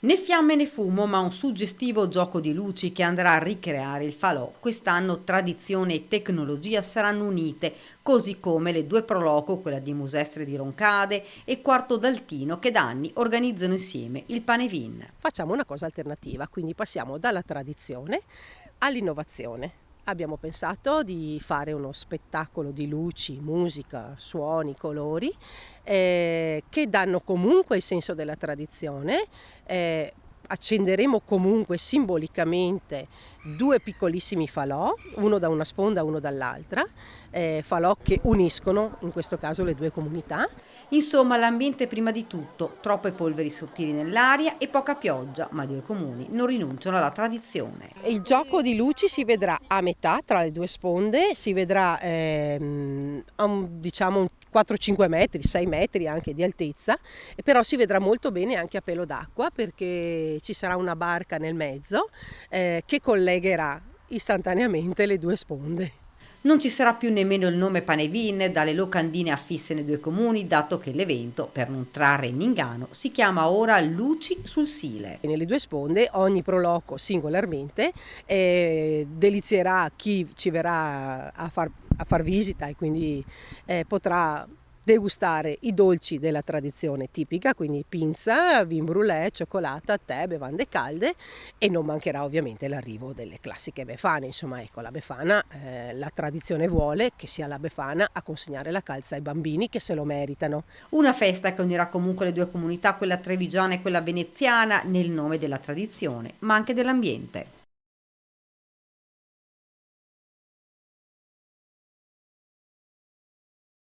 Né fiamme né fumo, ma un suggestivo gioco di luci che andrà a ricreare il falò. Quest'anno tradizione e tecnologia saranno unite, così come le due proloco, quella di Musestre di Roncade e Quarto d'Altino, che da anni organizzano insieme il Panevin. Facciamo una cosa alternativa, quindi passiamo dalla tradizione all'innovazione. Abbiamo pensato di fare uno spettacolo di luci, musica, suoni, colori che danno comunque il senso della tradizione. Accenderemo comunque simbolicamente due piccolissimi falò, uno da una sponda e uno dall'altra, falò che uniscono in questo caso le due comunità. Insomma, l'ambiente prima di tutto, troppe polveri sottili nell'aria e poca pioggia, ma i due comuni non rinunciano alla tradizione. Il gioco di luci si vedrà a metà tra le due sponde, si vedrà diciamo 4-5 metri, 6 metri anche di altezza, però si vedrà molto bene anche a pelo d'acqua perché ci sarà una barca nel mezzo che collegherà istantaneamente le due sponde. Non ci sarà più nemmeno il nome Panevin dalle locandine affisse nei due comuni, dato che l'evento, per non trarre in inganno, si chiama ora Luci sul Sile. Nelle due sponde ogni proloco singolarmente delizierà chi ci verrà a far visita e quindi potrà degustare i dolci della tradizione tipica, quindi pinza, vin brulé, cioccolata, tè, bevande calde e non mancherà ovviamente l'arrivo delle classiche befane. Insomma, ecco, la befana, la tradizione vuole che sia la befana a consegnare la calza ai bambini che se lo meritano. Una festa che unirà comunque le due comunità, quella trevigiana e quella veneziana, nel nome della tradizione, ma anche dell'ambiente.